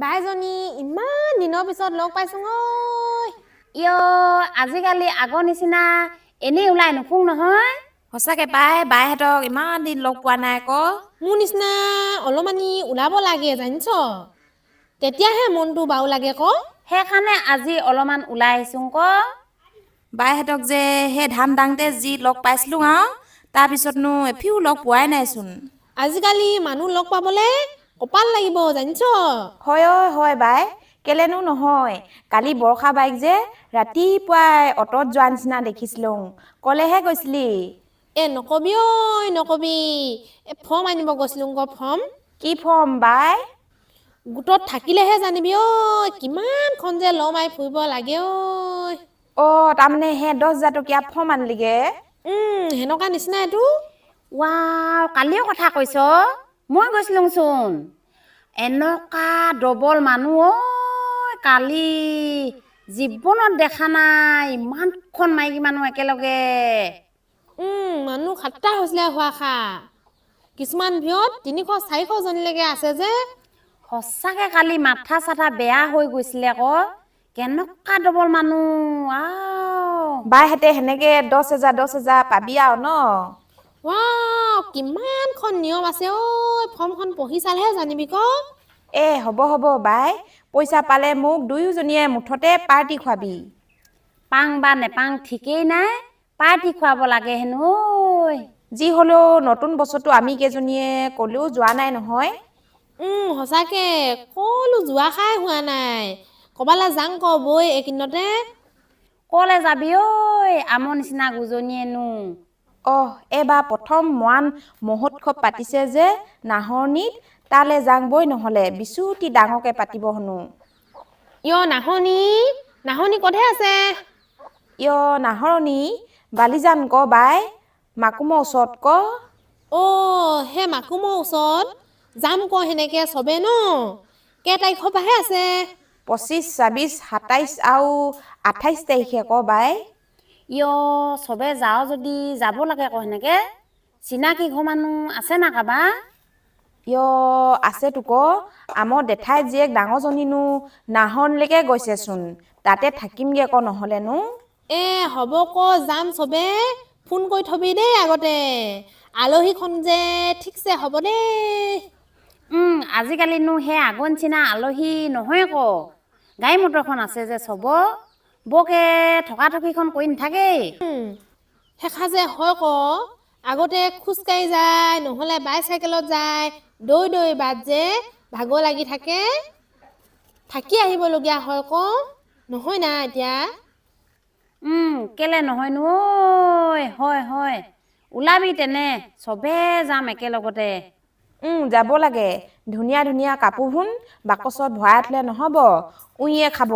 বাইজনী ইমান দিনৰ পিছত লগ পাইছোঁ ঐ। আজিকালি আগৰ নিচিনা এনেই ওলাই নুফুং নহয়। সঁচাকে পাই বাইহঁতক ইমান দিন লগ পোৱা নাই আকৌ। মোৰ নিচিনা অলপমানি ওলাব লাগে জানিছ, তেতিয়াহে মনটো বাও লাগে ক। সেইকাৰণে আজি অলপমান ওলাই আহিছোঁ ক। বাইহঁতক যে সেই ধান দাংতে যি লগ পাইছিলোঁ আৰু তাৰপিছতনো এফিও লগ পোৱাই নাইচোন। আজিকালি মানুহ লগ পাবলৈ কপাল লাগিব জানিছ। হয় বাই, কেলেনো নহয়। কালি বৰষা বাইক যে ৰাতিপুৱাই অটত যোৱা নিচিনা দেখিছিলোঁ, কলেহে গৈছিলি? নকবি ঐ নকবি, ফৰ্ম আনিব গৈছিলোঁ আকৌ ফৰ্ম। কি ফৰ্ম বাই? গোটত থাকিলেহে জানিবি ঐ, কিমানখন যে ল মাৰি ফুৰিব লাগে ঐ। তাৰমানে সেই 10,000 টকীয়া ফৰ্ম আনলিগে? সেনেকুৱা নিচিনাইটো। কালিও কথা কৈছ, মই গৈছিলোঁচোন। এনেকুৱা ডবল মানুহ কালি জীৱনত দেখা নাই, ইমানখন মাইকী মানুহ একেলগে। মানুহ সাতটা হৈছিলে হোৱা কিছুমান ভিৰত 300-400 জনীলৈকে আছে যে। সঁচাকে কালি মাথা চাথা বেয়া হৈ গৈছিলে আকৌ, কেনেকুৱা ডবল মানুহ। বাইহঁতে সেনেকে 10,000 পাবি আৰু ন? কিমানখন নিয়ম আছে ফৰ্মখন পঢ়ি চালেহে জানিবি ক। হ'ব বাই, পইচা পালে মোক দুয়োজনীয়ে মুঠতে পাৰ্টি খুৱাবি। পাং বা নেপাং ঠিকেই নাই, পাৰ্টি খুৱাব লাগে হেনো ঐ। যি হ'লেও নতুন বছৰটো আমি কেইজনীয়ে ক'লেও যোৱা নাই নহয়। সঁচাকে কলো যোৱা খাই হোৱা নাই, ক'বালৈ যাং ক বৈ এইকেইদিনতে। ক'লে যাবি ঐ আমাৰ নিচিনা গোজনীয়েনো? এইবাৰ প্ৰথম মৰাণ মহোৎসৱ পাতিছে যে নাহৰনিত, তালৈ যাং বই নহ'লে, বিচুতি ডাঙৰকে পাতিব শুনো। নাহৰনি ক'তহে আছে? নাহৰনি বালিজান ক বাই, মাকুমৰ ওচৰত ক। সেই মাকুমৰ ওচৰত যাম ক সেনেকে চবে ন। কেই তাৰিখৰ পৰাহে আছে? 25, 26, 27 আৰু 28 তাৰিখে ক বাই। চবে যাওঁ যদি যাব লাগে আকৌ সেনেকে। চিনাকি ঘৰ মানুহ আছে না কাবা? আছে তোক, আমাৰ দেঠাই জীয়েক ডাঙৰজনীনো নাহৰনিলৈকে গৈছেচোন, তাতে থাকিমগে আকৌ নহ'লেনো। হ'ব ক যাম চবে, ফোন কৰি থবি দেই আগতে। আলহীখন যে ঠিকছে হ'ব দেই। আজিকালিনো সেই আগৰ নিচিনা আলহী নহয় আকৌ, গাড়ী মটৰখন আছে যে চব, বৰকে থকাথকিখন কৰি নাথাকেই। সেইষা যে হয় ক, আগতে খোজকাঢ়ি যায় নহ'লে বাইচাইকেলত যায়, দৈ বাট যে ভাগৰ লাগি থাকে, থাকি আহিবলগীয়া হয় ক, নহয় না এতিয়া? কেলে নহয়নো হয়, ওলাবি তেনে চবে যাম একেলগতে। যাব লাগে, ধুনীয়া কাপোৰবোৰ বাকচত ভৰাই থলে নহ'ব, উইয়ে খাব।